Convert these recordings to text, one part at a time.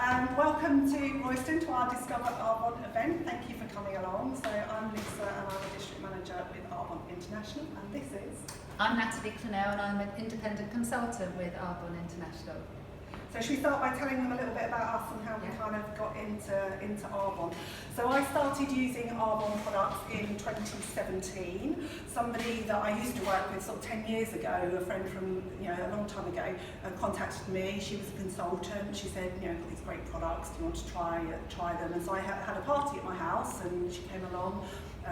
Welcome to Royston, to our Discover Arbonne event. Thank you for coming along. So I'm Lisa and I'm a District Manager with Arbonne International, and this is... I'm Natalie Clennell and I'm an independent consultant with Arbonne International. So should we start by telling them a little bit about us and how we kind of got into Arbonne? So I started using Arbonne products in 2017. Somebody that I used to work with sort of 10 years ago, a friend from a long time ago, contacted me. She was a consultant. She said, got these great products. Do you want to try them? And so I had a party at my house, and she came along,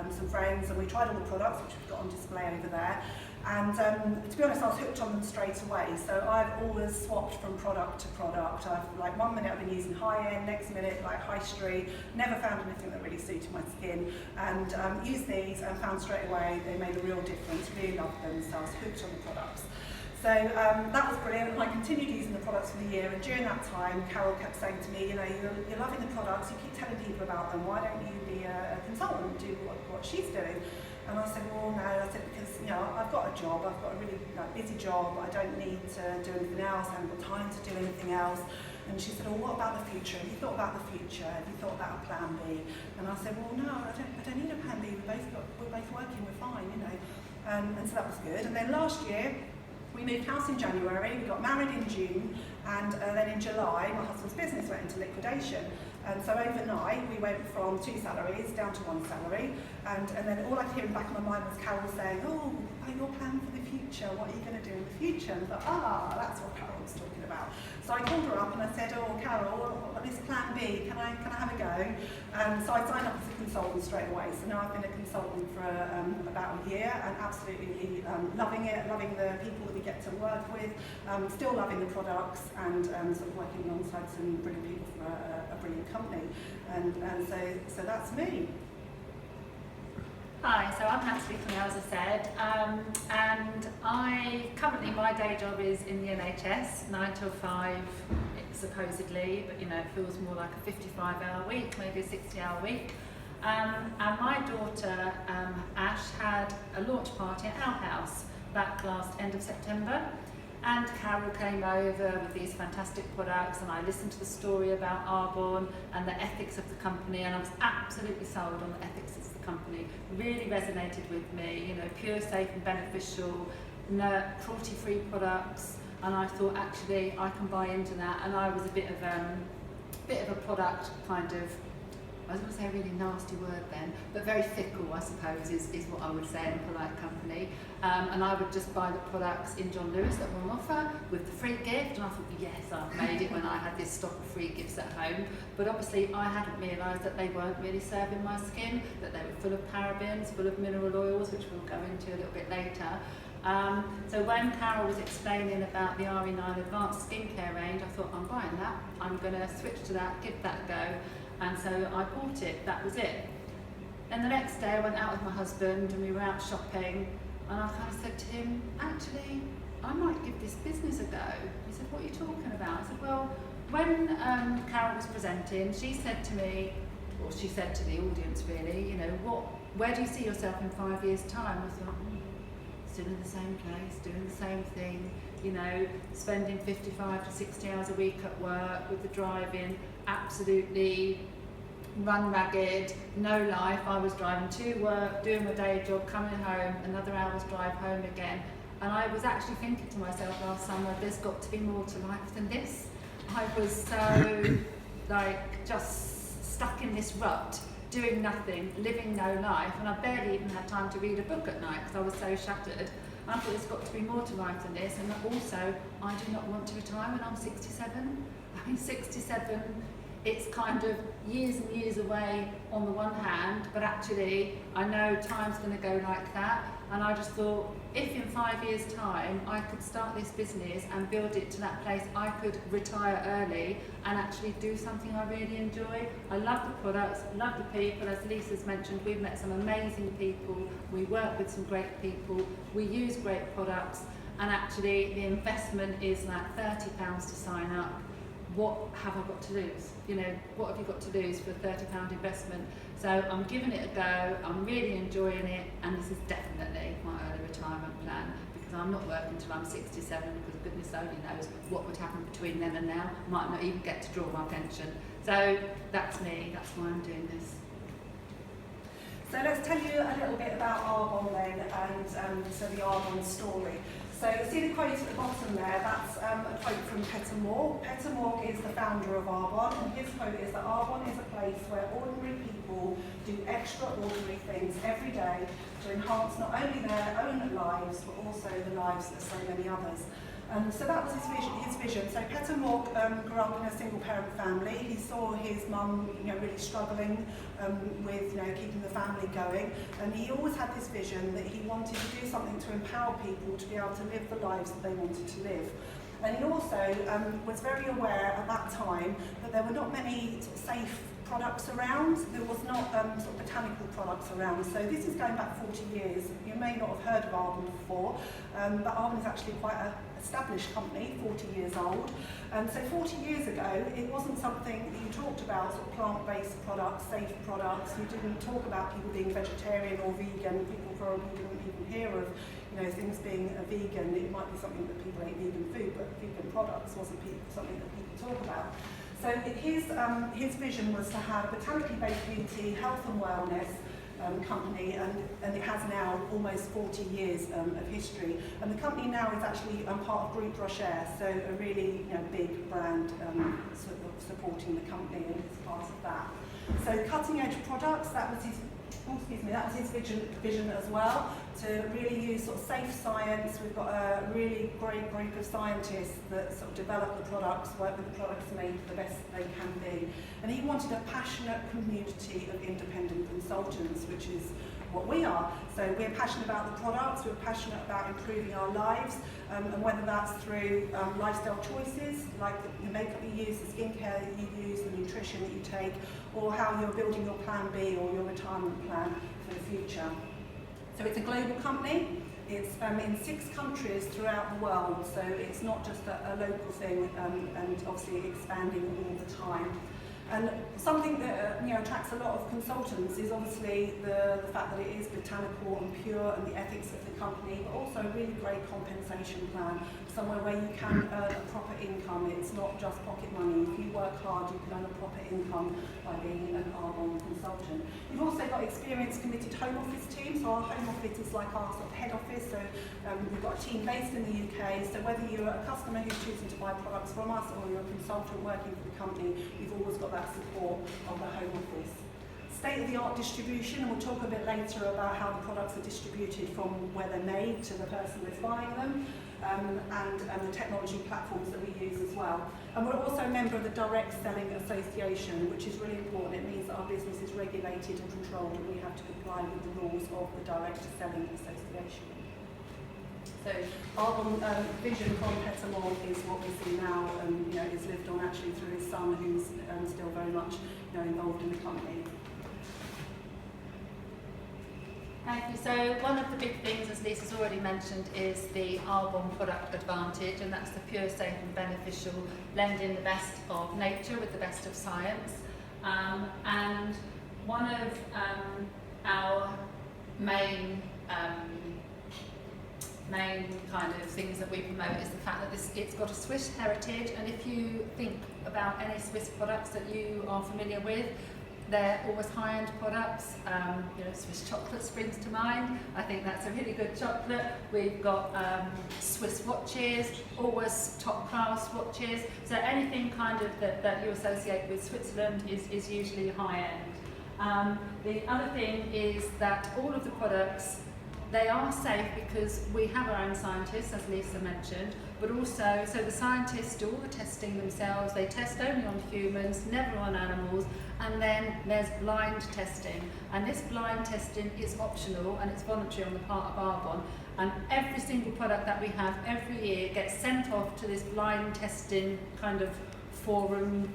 some friends, and we tried all the products which we've got on display over there. And to be honest, I was hooked on them straight away. So I've always swapped from product to product. Like 1 minute I've been using high-end, next minute like high street. Never found anything that really suited my skin. And used these and found straight away they made a real difference. Really loved them, so I was hooked on the products. So that was brilliant, and I continued using the products for the year. And during that time, Carol kept saying to me, you're loving the products, you keep telling people about them. Why don't you be a consultant and do what she's doing? And I said, well, no, because I've got a job, I've got a really busy job, I don't need to do anything else, I haven't got time to do anything else. And she said, well, what about the future? Have you thought about the future? Have you thought about a plan B? And I said, well, no, I don't need a plan B, we're both working, we're fine, And so that was good. And then last year, we moved house in January, we got married in June, and then in July, my husband's business went into liquidation. And so overnight, we went from 2 salaries down to 1 salary. And then all I could hear in the back of my mind was Carol saying, oh, your plan for the future, what are you going to do in the future? And I thought, that's what Carol was talking about. So I called her up and I said, oh, Carol, what is plan B? Can I have a go? So I signed up as a consultant straight away. So now I've been a consultant for about a year and absolutely loving it, loving the people that we get to work with, still loving the products, and sort of working alongside some brilliant people for a brilliant company. And so that's me. Hi, so I'm Natalie Clennell, as I said, and currently my day job is in the NHS, 9 till 5 supposedly, but it feels more like a 55-hour week, maybe a 60-hour week. And my daughter Ash had a launch party at our house back last end of September, and Carol came over with these fantastic products, and I listened to the story about Arbonne and the ethics of the company, and I was absolutely sold on the ethics of the company. Really resonated with me, pure, safe and beneficial, cruelty-free products, and I thought actually I can buy into that. And I was a bit of a product kind of, I was going to say a really nasty word then, but very fickle, I suppose, is what I would say in a polite company. And I would just buy the products in John Lewis that were on offer with the free gift, and I thought, yes, I've made it when I had this stock of free gifts at home. But obviously I hadn't realised that they weren't really serving my skin, that they were full of parabens, full of mineral oils, which we'll go into a little bit later. So when Carol was explaining about the RE9 Advanced Skincare range, I thought, I'm buying that, I'm going to switch to that, give that a go. And so I bought it, that was it. And the next day I went out with my husband and we were out shopping, and I kind of said to him, actually, I might give this business a go. He said, what are you talking about? I said, well, when Carol was presenting, she said to me, or she said to the audience really, where do you see yourself in 5 years' time? I thought, still in the same place, doing the same thing, spending 55 to 60 hours a week at work with the driving, absolutely run ragged, no life. I was driving to work, doing my day job, coming home, another hour's drive home again. And I was actually thinking to myself last summer, there's got to be more to life than this. I was so just stuck in this rut, doing nothing, living no life, and I barely even had time to read a book at night because I was so shattered. I thought there's got to be more to life than this, and also I do not want to retire when I'm 67. I mean, 67, it's kind of years and years away on the one hand, but actually I know time's going to go like that, and I just thought, if in 5 years' time I could start this business and build it to that place, I could retire early and actually do something I really enjoy. I love the products, love the people. As Lisa's mentioned, we've met some amazing people, we work with some great people, we use great products, and actually the investment is like £30 to sign up. What have I got to lose? What have you got to lose for a £30 investment? So I'm giving it a go, I'm really enjoying it, and this is definitely my early retirement plan, because because I'm not working until I'm 67, because goodness only knows what would happen between then and now. Might not even get to draw my pension. So that's me, that's why I'm doing this. So let's tell you a little bit about Arbonne then, and so the Arbonne story. So you see the quote at the bottom there, that's a quote from Peter Moore. Peter Moore is the founder of Arbonne, and his quote is that Arbonne is a place where ordinary people do extraordinary things every day to enhance not only their own lives, but also the lives of so many others. So that was his vision. So Peter Moore grew up in a single-parent family. He saw his mum, really struggling with, keeping the family going, and he always had this vision that he wanted to do something to empower people to be able to live the lives that they wanted to live. And he also was very aware at that time that there were not many sort of safe products around. There was not sort of botanical products around. So this is going back 40 years. You may not have heard of Arbonne before, but Arbonne is actually quite an established company, 40 years old. And so 40 years ago, it wasn't something that you talked about, sort of plant-based products, safe products. You didn't talk about people being vegetarian or vegan. People probably didn't even hear of things being a vegan. It might be something that people ate vegan food, but vegan products wasn't something that people talk about. So his vision was to have a botanically based beauty, health and wellness company, and it has now almost 40 years of history. And the company now is actually part of Groupe Rocher, so a really big brand sort of supporting the company, and it's part of that. So cutting edge products, that was his vision as well, to really use sort of safe science. We've got a really great group of scientists that sort of develop the products, work with the products to make the best they can be. And he wanted a passionate community of independent consultants, which is what we are. So we're passionate about the products, we're passionate about improving our lives, and whether that's through lifestyle choices, like the makeup you use, the skincare that you use, the nutrition that you take, or how you're building your plan B or your retirement plan for the future. So it's a global company. It's in 6 countries throughout the world, so it's not just a local thing, and obviously expanding all the time. And something that attracts a lot of consultants is obviously the fact that it is botanical and pure, and the ethics of the company, but also a really great compensation plan, somewhere where you can earn a proper income. It's not just pocket money. If you work hard, you can earn a proper income by being an Arbonne consultant. You've also got experienced committed home office team, so our home office is like our sort of head office, so we've got a team based in the UK, so whether you're a customer who's choosing to buy products from us or you're a consultant working for the company, you've always got that support of the home office. State-of-the-art distribution, and we'll talk a bit later about how the products are distributed from where they're made to the person that's buying them, and the technology platforms that we use as well. And we're also a member of the Direct Selling Association, which is really important. It means that our business is regulated and controlled, and we have to comply with the rules of the Direct Selling Association. So Arbonne vision from Peter Moore is what we see now, and is lived on actually through his son, who's still very much involved in the company. Thank you. So one of the big things, as Lisa's already mentioned, is the Arbonne product advantage, and that's the pure, safe and beneficial, blending the best of nature with the best of science. And one of our main kind of things that we promote is the fact that it's got a Swiss heritage, and if you think about any Swiss products that you are familiar with, they're always high-end products. Swiss chocolate springs to mind. I think that's a really good chocolate. We've got Swiss watches, always top-class watches. So anything kind of that you associate with Switzerland is usually high-end. The other thing is that all of the products, they are safe because we have our own scientists, as Lisa mentioned, but also, so the scientists do all the testing themselves. They test only on humans, never on animals, and then there's blind testing. And this blind testing is optional, and it's voluntary on the part of Arbonne. And every single product that we have every year gets sent off to this blind testing kind of forum,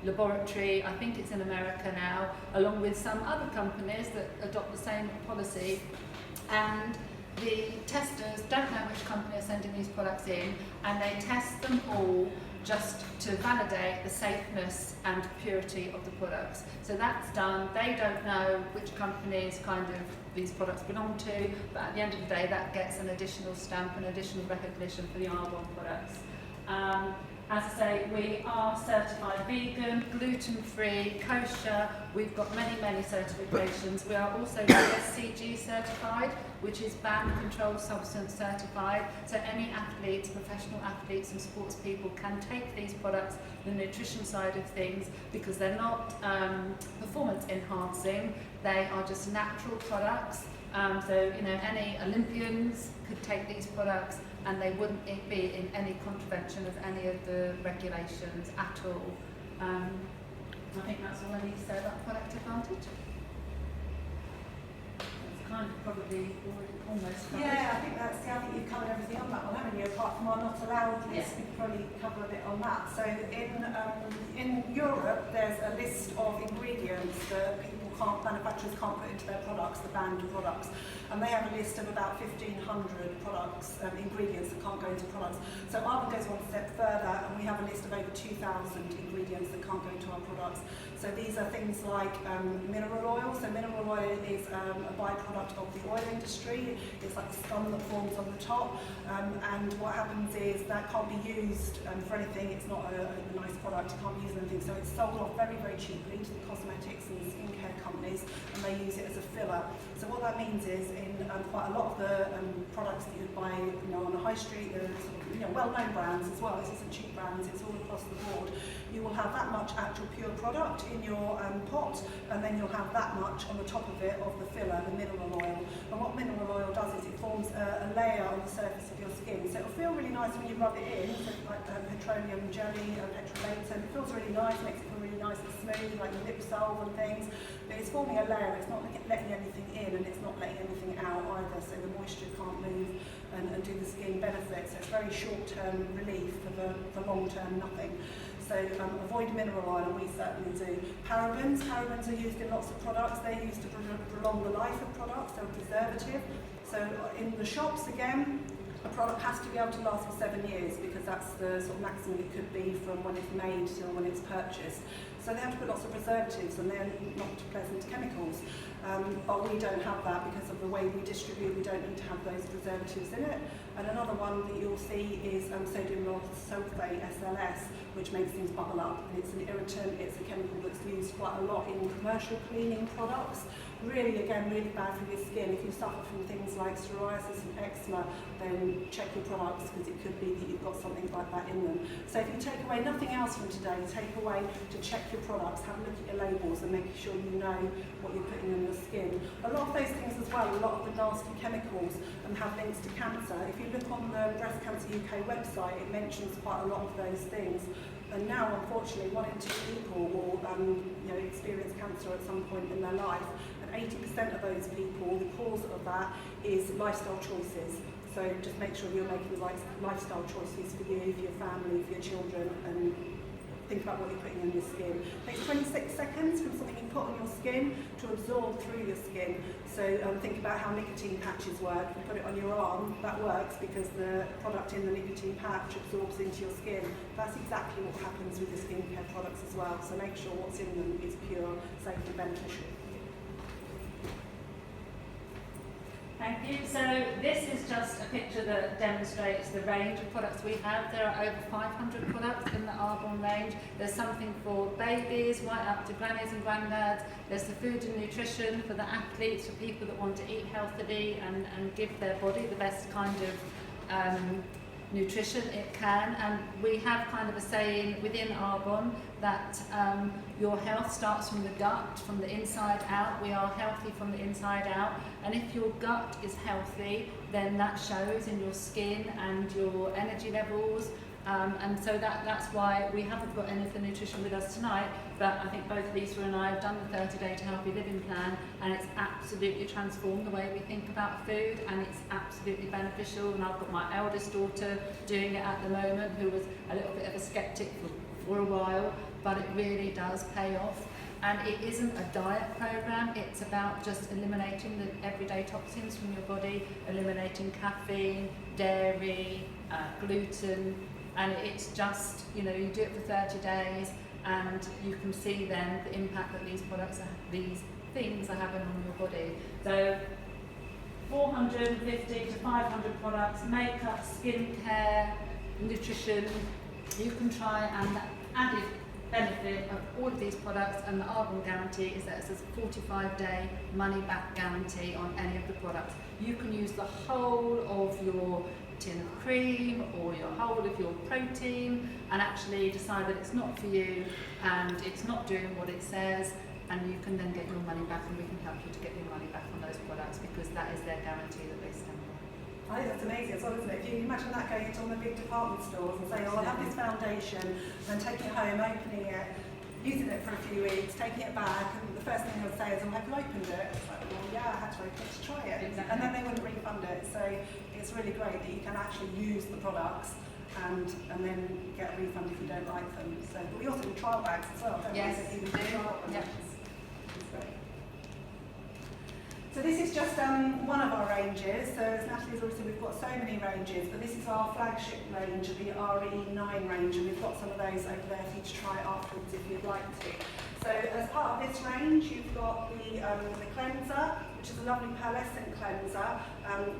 laboratory. I think it's in America now, along with some other companies that adopt the same policy. And the testers don't know which company are sending these products in, and they test them all just to validate the safeness and purity of the products. So that's done. They don't know which companies kind of these products belong to, but at the end of the day that gets an additional stamp and additional recognition for the Arbonne products. As I say, we are certified vegan, gluten-free, kosher. We've got many, many certifications. We are also USCG certified, which is banned controlled substance certified. So any athletes, professional athletes and sports people can take these products, the nutrition side of things, because they're not performance enhancing. They are just natural products. So, you know, any Olympians could take these products and they wouldn't be in any contravention of any of the regulations at all. I think that's all I need to say about product advantage. It's kind of probably already almost covered. Yeah, I think you've covered everything on that one, haven't you? Apart from our not allowed list, we could probably cover a bit on that. So in Europe, there's a list of ingredients that manufacturers can't put into their products, the banned products, and they have a list of about 1,500 products, ingredients that can't go into products. So Arbonne goes one step further, and we have a list of over 2,000 ingredients that can't go into our products. So these are things like mineral oil. So mineral oil is a byproduct of the oil industry. It's like the scum that forms on the top, and what happens is that can't be used for anything. It's not a nice product, it can't be used for anything. So it's sold off very, very cheaply to the cosmetics and skincare companies, and they use it as a filler. So what that means is in quite a lot of the products that you buy, you know, on the high street, sort of, you know, well-known brands as well. This isn't cheap brands; it's all across the board. You will have that much actual pure product in your pot, and then you'll have that much on the top of it of the filler, the mineral oil. And what mineral oil does is it forms a layer on the surface of your skin. So it'll feel really nice when you rub it in, so like petroleum jelly and petrolatum. It feels really nice, makes it feel really nice and smooth, like the lip salve and things. But it's forming a layer, it's not letting anything in and it's not letting anything out either, so the moisture can't move and do the skin benefit. So it's very short-term relief for the long-term nothing. So avoid mineral oil, and we certainly do. Parabens are used in lots of products. They're used to prolong the life of products. They're a preservative. So in the shops, again, a product has to be able to last for 7 years, because that's the sort of maximum it could be from when it's made till when it's purchased. So they have to put lots of preservatives, and they're not pleasant chemicals. But we don't have that because of the way we distribute. We don't need to have those preservatives in it. And another one that you'll see is sodium lauryl sulfate, SLS, which makes things bubble up. And it's an irritant. It's a chemical that's used quite a lot in commercial cleaning products. Really, again, really bad for your skin. If you suffer from things like psoriasis and eczema, then check your products, because it could be that you've got something like that in them. So if you take away nothing else from today, take away to check your products, have a look at your labels and make sure you know what you're putting on your skin. A lot of those things as well, a lot of the nasty chemicals have links to cancer. If you look on the Breast Cancer UK website, it mentions quite a lot of those things. And now, unfortunately, 1 in 2 people will experience cancer at some point in their life. And 80% of those people, the cause of that is lifestyle choices. So just make sure you're making the right lifestyle choices for you, for your family, for your children, and think about what you're putting on your skin. It takes 26 seconds from something you put on your skin to absorb through your skin. So think about how nicotine patches work. You put it on your arm, that works because the product in the nicotine patch absorbs into your skin. That's exactly what happens with the skincare products as well. So make sure what's in them is pure, safe and beneficial. Thank you. So this is just a picture that demonstrates the range of products we have. There are over 500 products in the Arbonne range. There's something for babies, right up to grannies and granddads. There's the food and nutrition for the athletes, for people that want to eat healthily and give their body the best kind of nutrition it can. And we have kind of a saying within Arbonne that your health starts from the gut, from the inside out. We are healthy from the inside out, and if your gut is healthy, then that shows in your skin and your energy levels. And so that's why we haven't got any of the nutrition with us tonight, but I think both Lisa and I have done the 30-day to healthy living plan, and it's absolutely transformed the way we think about food, and it's absolutely beneficial. And I've got my eldest daughter doing it at the moment, who was a little bit of a skeptic for a while, but it really does pay off. And it isn't a diet program, it's about just eliminating the everyday toxins from your body, eliminating caffeine, dairy, gluten, and it's just, you know, you do it for 30 days and you can see then the impact that these products, these things are having on your body. So 450 to 500 products, makeup, skincare, nutrition. You can try, and the added benefit of all of these products and the Arbonne guarantee is that it's a 45-day money-back guarantee on any of the products. You can use the whole of your tin of cream or your whole of your protein and actually decide that it's not for you and it's not doing what it says, and you can then get your money back, and we can help you to get your money back on those products because that is their guarantee that they stand on. I think that's amazing as well, isn't it? If you imagine that going into all the big department stores and saying, oh, I'll have this foundation, and taking it home, opening it, using it for a few weeks, taking it back, and the first thing they'll say is, oh, have you opened it? It's like, well, yeah, I had to open it to try it. Exactly. And then they wouldn't refund it. So it's really great that you can actually use the products and then get a refund if you don't like them. So, but we also do trial bags as well, don't we? Yes, So we do. trial them, Yes. which is great. So this is just one of our ranges. So as Natalie's already said, we've got so many ranges, but this is our flagship range, the RE9 range, and we've got some of those over there for you to try afterwards if you'd like to. So as part of this range, you've got the cleanser, which is a lovely pearlescent cleanser.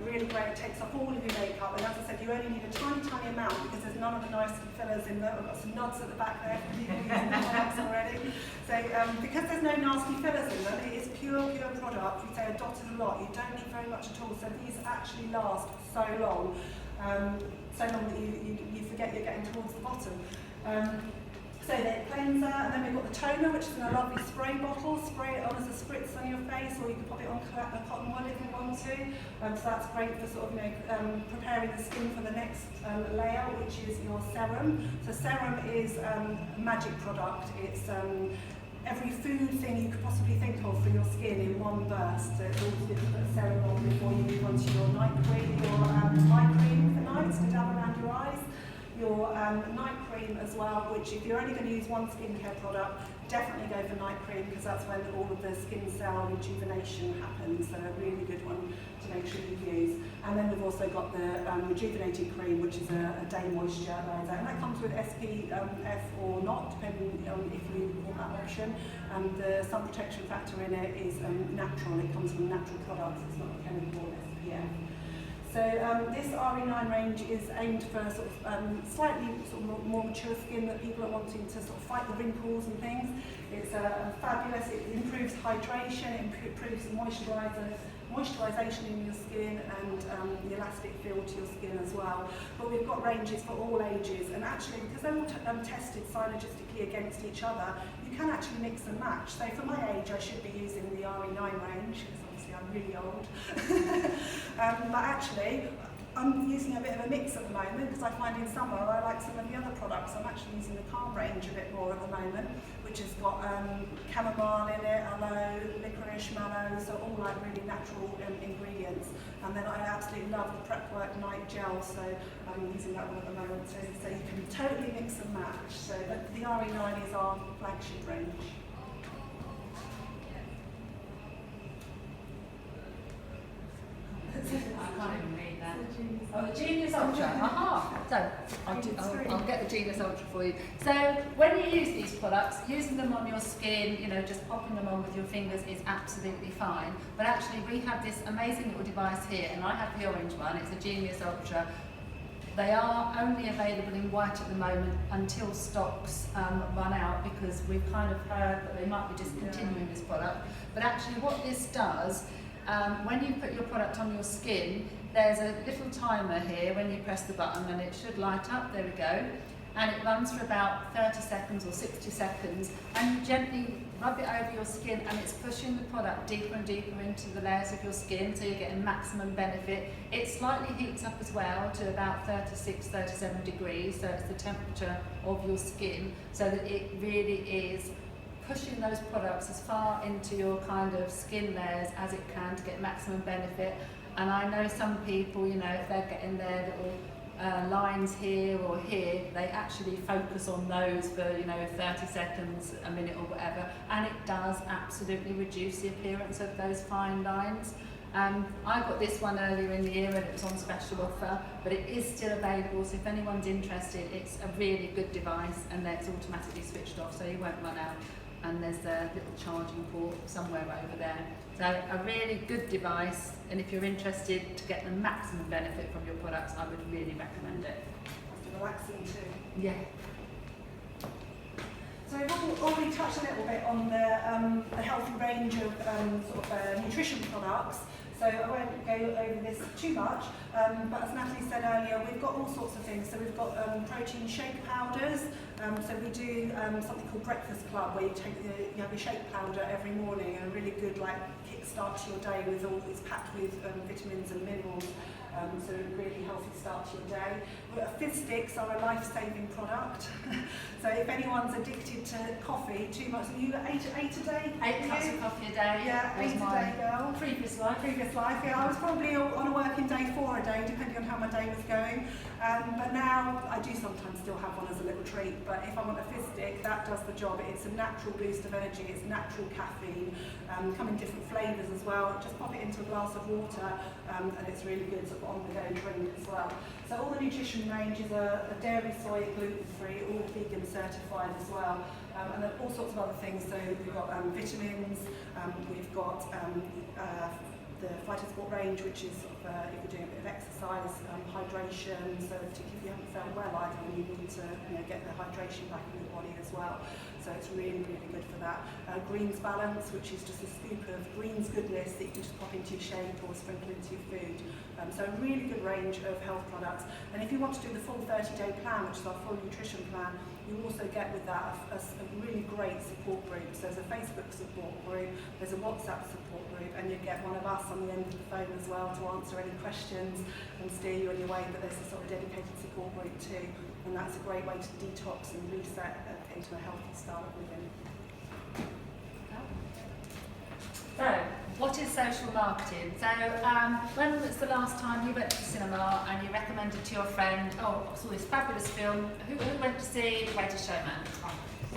Really great, it takes off all of your makeup, and as I said, you only need a tiny, tiny amount because there's none of the nice fillers in there. We've got some nods at the back there for people using the products already. So because there's no nasty fillers in them, it is pure product. We say a dot is a lot. You don't need very much at all. So these actually last so long that you forget you're getting towards the bottom. So the cleanser, and then we've got the toner, which is in a lovely spray bottle. Spray it on as a spritz on your face, or you can pop it on cotton wool if you want to. So that's great for sort of, preparing the skin for the next layer, which is your serum. So serum is a magic product. It's every food thing you could possibly think of for your skin in one burst. So it's always good to put a serum on before you move on to your night cream, your eye cream for nights to dab around your eyes. Your night cream as well, which if you're only going to use one skincare product, definitely go for night cream because that's when all of the skin cell rejuvenation happens. So a really good one to make sure you use. And then we've also got the rejuvenating cream, which is a day moisturiser, and that comes with SPF or not, depending on if you want that option. And the sun protection factor in it is natural. It comes from natural products. It's not a chemical SPF. So this RE9 range is aimed for sort of slightly more mature skin, that people are wanting to sort of fight the wrinkles and things. It's fabulous. It improves hydration, it improves moisturisation in your skin, and the elastic feel to your skin as well. But we've got ranges for all ages, and actually because they're all tested synergistically against each other, you can actually mix and match. So for my age, I should be using the RE9 range. I'm really old. But actually, I'm using a bit of a mix at the moment because I find in summer I like some of the other products. I'm actually using the Calm range a bit more at the moment, which has got chamomile in it, aloe, licorice, mallow, so all like really natural ingredients. And then I absolutely love the Prep Work Night Gel, so I'm using that one at the moment too. So you can totally mix and match. So the RE9 is our flagship range. I can't even read that. Oh, the Genius Ultra. Aha! So I'll get the Genius Ultra for you. So when you use these products, using them on your skin, just popping them on with your fingers is absolutely fine. But actually, we have this amazing little device here, and I have the orange one. It's a Genius Ultra. They are only available in white at the moment until stocks run out, because we've kind of heard that they might be discontinuing this product. But actually, what this does, when you put your product on your skin, there's a little timer here when you press the button, and it should light up. There we go. And it runs for about 30 seconds or 60 seconds, and you gently rub it over your skin, and it's pushing the product deeper and deeper into the layers of your skin, so you're getting maximum benefit. It slightly heats up as well to about 36, 37 degrees, so it's the temperature of your skin, so that it really is pushing those products as far into your kind of skin layers as it can to get maximum benefit. And I know some people, if they're getting their little lines here or here, they actually focus on those for 30 seconds, a minute or whatever, and it does absolutely reduce the appearance of those fine lines. I got this one earlier in the year and it was on special offer, but it is still available, so if anyone's interested, it's a really good device and then it's automatically switched off, so you won't run out. And there's a little charging port somewhere over there. So a really good device, and if you're interested to get the maximum benefit from your products, I would really recommend it. It's relaxing too. Yeah. So we've already touched a little bit on the healthy range of nutrition products. So I won't go over this too much, but as Natalie said earlier, we've got all sorts of things. So we've got protein shake powders. So we do something called Breakfast Club, where you have your shake powder every morning, and a really good kick-start to your day with all it's packed with vitamins and minerals. So a really healthy start to your day. Fizz sticks are a life-saving product. So if anyone's addicted to coffee too much, you got 8 a day? 8 cups of coffee a day. Yeah, 8 a day, girl. Previous life. Previous life, yeah. I was probably on a working day 4 a day, depending on how my day was going. But now I do sometimes still have one as a little treat. But if I want a fizz stick, that does the job. It's a natural boost of energy. It's natural caffeine. Come in different flavours as well. Just pop it into a glass of water, and it's really good sort of on-the-go drink as well. So all the nutrition range is a dairy, soy, gluten-free, all vegan certified as well. And then all sorts of other things. So we've got vitamins. We've got the Phytosport range, which is if you're doing a bit of exercise, hydration, so particularly if you haven't felt well either, and you need to get the hydration back in your body as well. So it's really, really good for that. Greens Balance, which is just a scoop of greens goodness that you can just pop into your shake or sprinkle into your food. So a really good range of health products. And if you want to do the full 30-day plan, which is our full nutrition plan, you also get with that a really great support group. So there's a Facebook support group, there's a WhatsApp support group, and you get one of us on the end of the phone as well to answer any questions and steer you on your way. But there's a sort of dedicated support group too, and that's a great way to detox and reset into a healthy style of living. So, what is social marketing? So, when was the last time you went to the cinema and you recommended to your friend, oh, I saw this fabulous film, who went to see The Greatest Showman?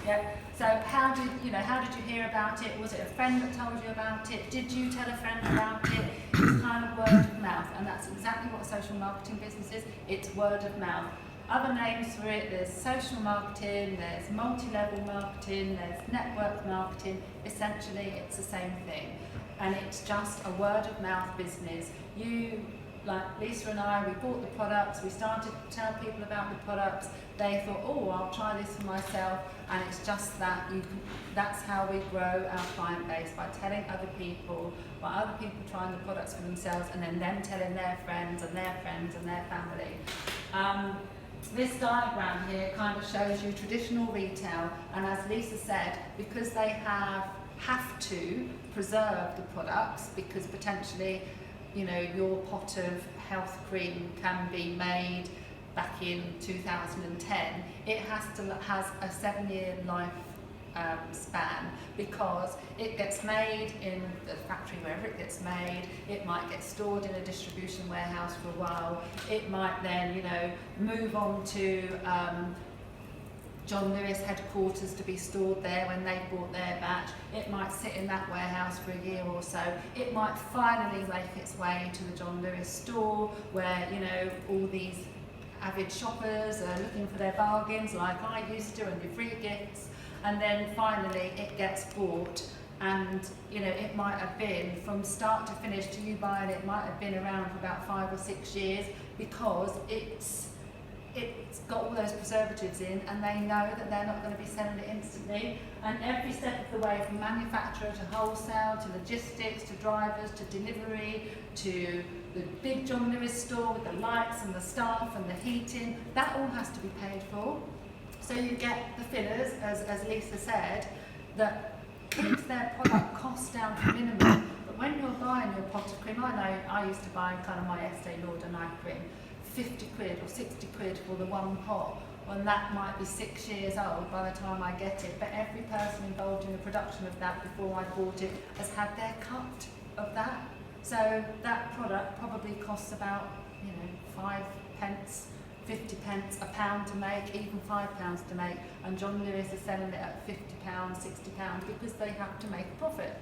Yeah. So, how did you hear about it? Was it a friend that told you about it? Did you tell a friend about it? It's kind of word of mouth, and that's exactly what social marketing business is. It's word of mouth. Other names for it, there's social marketing, there's multi-level marketing, there's network marketing. Essentially, it's the same thing. And it's just a word of mouth business. You, like Lisa and I, we bought the products, we started to tell people about the products. They thought, oh, I'll try this for myself. And it's just that, that's how we grow our client base, by telling other people, by other people trying the products for themselves, and then them telling their friends and their friends and their family. This diagram here kind of shows you traditional retail, and as Lisa said, because they have to preserve the products, because potentially, your pot of health cream can be made back in 2010, it has a 7-year life span, because it gets made in the factory wherever it gets made. It might get stored in a distribution warehouse for a while. It might then, move on to John Lewis headquarters to be stored there when they bought their batch. It might sit in that warehouse for a year or so. It might finally make its way to the John Lewis store, where all these avid shoppers are looking for their bargains like I used to, and your free gifts. And then finally it gets bought, and it might have been from start to finish to you buying it, might have been around for about 5 or 6 years, because it's got all those preservatives in, and they know that they're not going to be selling it instantly. And every step of the way, from manufacturer to wholesale to logistics to drivers to delivery to the big John Lewis store with the lights and the staff and the heating, that all has to be paid for. So you get the fillers, as Lisa said, that keeps their product cost down to minimum. But when you're buying your pot of cream, I know I used to buy kind of my Estee Lauder night cream, 50 quid or 60 quid for the one pot, and that might be 6 years old by the time I get it. But every person involved in the production of that before I bought it has had their cut of that. So that product probably costs about 5 pence, 50 pence, a pound to make, even £5 to make, and John Lewis is selling it at £50, £60 because they have to make a profit.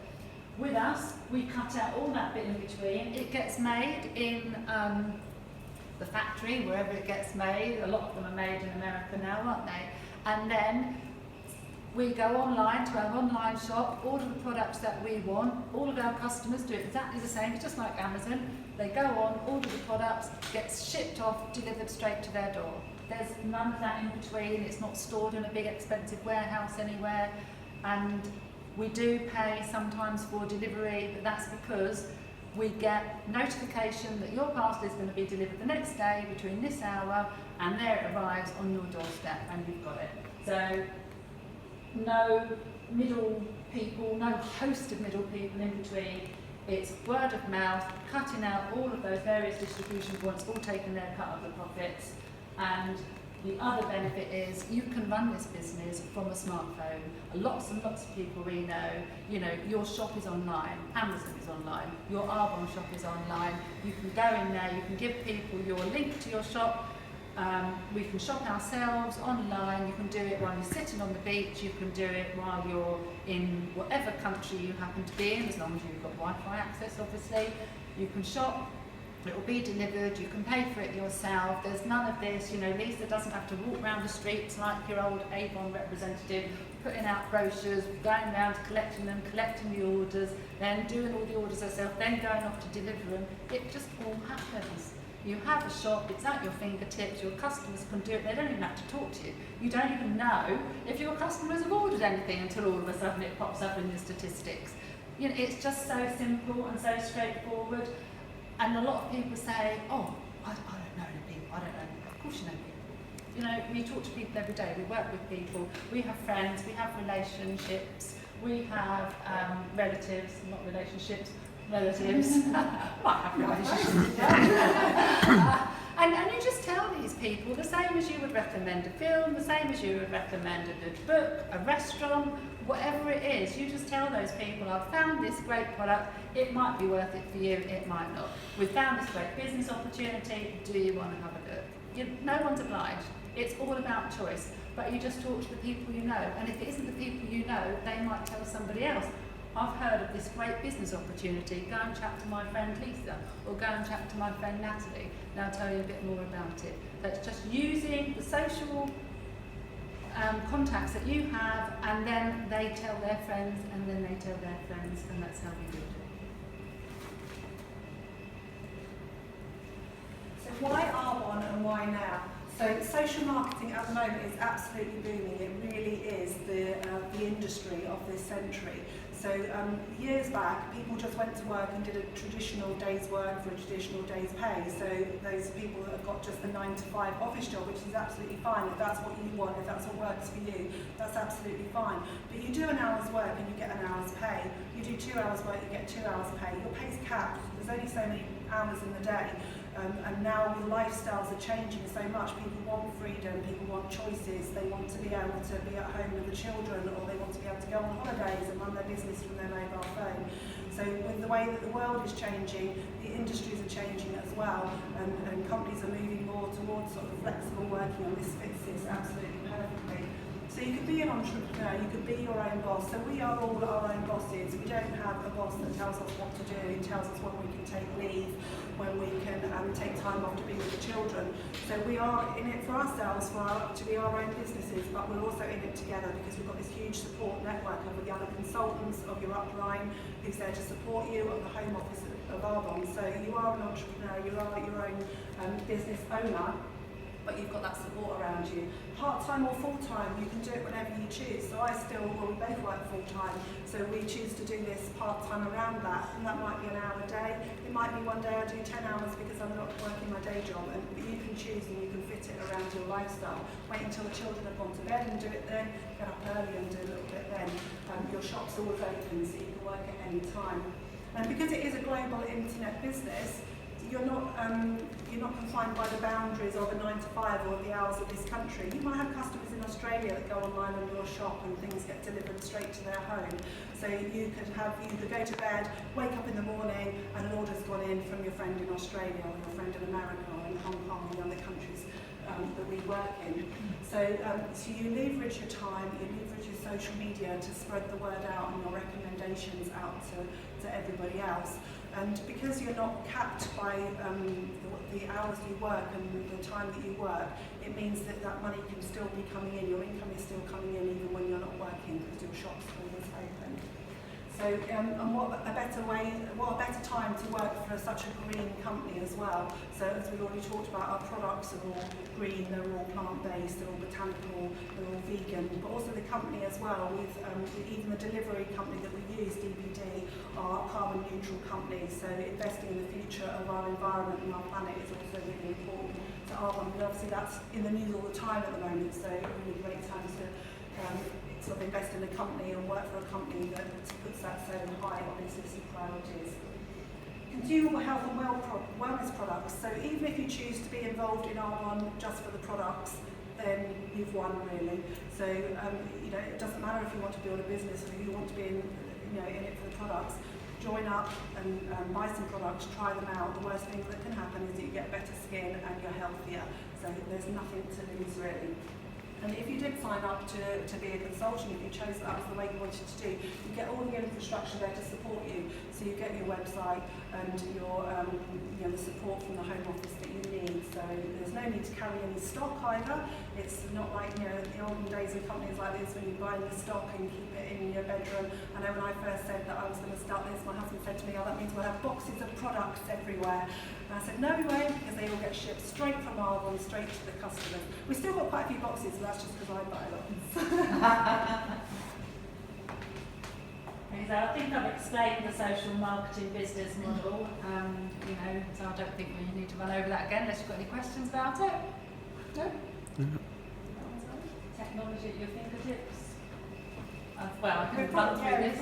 With us, we cut out all that bit in between. It gets made in the factory, wherever it gets made. A lot of them are made in America now, aren't they? And then we go online to our online shop, order the products that we want. All of our customers do it exactly the same. It's just like Amazon. They go on, order the products, gets shipped off, delivered straight to their door. There's none of that in between. It's not stored in a big expensive warehouse anywhere. And we do pay sometimes for delivery, but that's because we get notification that your parcel is going to be delivered the next day between this hour, and there it arrives on your doorstep and you've got it. So no middle people, no host of middle people in between. It's word of mouth, cutting out all of those various distribution points, all taking their cut of the profits. And the other benefit is you can run this business from a smartphone. Lots and lots of people we know, your shop is online, Amazon is online, your Arbonne shop is online. You can go in there, you can give people your link to your shop. We can shop ourselves online. You can do it while you're sitting on the beach. You can do it while you're in whatever country you happen to be in, as long as you've got Wi-Fi access, obviously. You can shop. It will be delivered, you can pay for it yourself. There's none of this, Lisa doesn't have to walk around the streets like your old Avon representative, putting out brochures, going around collecting them, collecting the orders, then doing all the orders herself, then going off to deliver them. It just all happens. You have a shop, it's at your fingertips, your customers can do it, they don't even have to talk to you. You don't even know if your customers have ordered anything until all of a sudden it pops up in the statistics. It's just so simple and so straightforward. And a lot of people say, oh, I don't know any people, I don't know any people. Of course you know people. We talk to people every day, we work with people, we have friends, we have relationships, we have relatives, not relationships, relatives. Might have relationships. And you just tell these people, the same as you would recommend a film, the same as you would recommend a good book, a restaurant, whatever it is, you just tell those people, I've found this great product, it might be worth it for you, it might not. We've found this great business opportunity, do you want to have a look? No one's obliged, it's all about choice, but you just talk to the people you know, and if it isn't the people you know, they might tell somebody else. I've heard of this great business opportunity, go and chat to my friend Lisa, or go and chat to my friend Natalie, they'll tell you a bit more about it. So it's just using the social contacts that you have, and then they tell their friends, and then they tell their friends, and that's how we do it. So why Arbonne and why now? So social marketing at the moment is absolutely booming. It really is the industry of this century. So years back, people just went to work and did a traditional day's work for a traditional day's pay. So those people that have got just the 9-to-5 office job, which is absolutely fine. If that's what you want, if that's what works for you, that's absolutely fine. But you do an hour's work and you get an hour's pay. You do 2 hours work, you get 2 hours pay. Your pay's capped. There's only so many hours in the day. And now the lifestyles are changing so much. People want freedom, people want choices, they want to be able to be at home with the children, or they want to be able to go on holidays and run their business from their mobile phone. So with the way that the world is changing, the industries are changing as well, and companies are moving more towards sort of flexible working, and this fits this absolutely perfectly. So you could be an entrepreneur, you could be your own boss. So we are all our own bosses. We don't have a boss that tells us what to do, tells us when we can take leave, when we can take time off to be with the children. So we are in it for ourselves, to be our own businesses, but we're also in it together because we've got this huge support network of the other consultants, of your upline, who's there to support you, of the home office of Arbonne. So you are an entrepreneur, you are your own business owner, but you've got that support around you. Part-time or full-time, you can do it whenever you choose. So we both work full-time, so we choose to do this part-time around that, and that might be an hour a day. It might be one day I do 10 hours because I'm not working my day job, but you can choose and you can fit it around your lifestyle. Wait until the children have gone to bed and do it then, get up early and do a little bit then. Your shop's always open, so you can work at any time. And because it is a global internet business, you're not confined by the boundaries of a 9-to-5 or the hours of this country. You might have customers in Australia that go online on your shop and things get delivered straight to their home. So you could go to bed, wake up in the morning, and an order's gone in from your friend in Australia or your friend in America or in Hong Kong and other countries that we work in. So you leverage your time, you leverage your social media to spread the word out and your recommendations out to everybody else. And because you're not capped by the hours you work and the time that you work, it means that that money can still be coming in, your income is still coming in even when you're not working because your shop's always open. So, and what a better time to work for such a green company as well. So as we already talked about, our products are all green, they're all plant-based, they're all botanical, they're all vegan, but also the company as well, with even the delivery company that we use, DPD, are carbon neutral companies. So investing in the future of our environment and our planet is also really important to Arbonne. And obviously that's in the news all the time at the moment, so a really great time to sort of invest in a company and work for a company that puts that so high on business priorities. Consumable health and wellness products. So even if you choose to be involved in Arbonne just for the products, then you've won really. So you know, it doesn't matter if you want to build a business or if you want to be in it for the products. Join up and buy some products, try them out. The worst thing that can happen is that you get better skin and you're healthier. So there's nothing to lose really. And if you did sign up to be a consultant, if you chose that was the way you wanted to do, you get all the infrastructure there to support you. So you get your website and your the support from the Home Office that you need. So there's no need to carry any stock either. It's not like the olden days of companies like this when you buy the stock and keep it in your bedroom. I know when I first said that I was going to start this, my husband said to me, "Oh, that means we'll have boxes of products everywhere." And I said, "No, we won't, because they all get shipped straight from Arbonne, straight to the customers." We've still got quite a few boxes, so that's just because I buy lots. So I think I've explained the social marketing business model, so I don't think we need to run over that again unless you've got any questions about it. No? Technology at your fingertips. Well, I can run through this.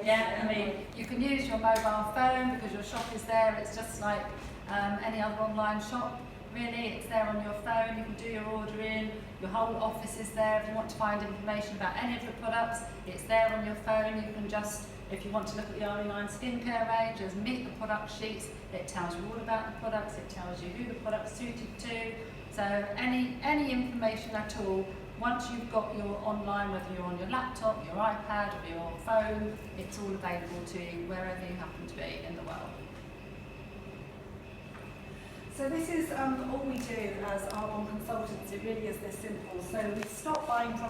Yeah, I mean, you can use your mobile phone because your shop is there. It's just like any other online shop. Really, it's there on your phone. You can do your ordering. Your whole office is there. If you want to find information about any of the products, it's there on your phone. You can just, if you want to look at the RE9 skincare range, just meet the product sheets. It tells you all about the products. It tells you who the product's suited to. So any information at all. Once you've got your online, whether you're on your laptop, your iPad, or your phone, it's all available to you wherever you happen to be in the world. So this is all we do as Arbonne consultants. It really is this simple. So we stop buying products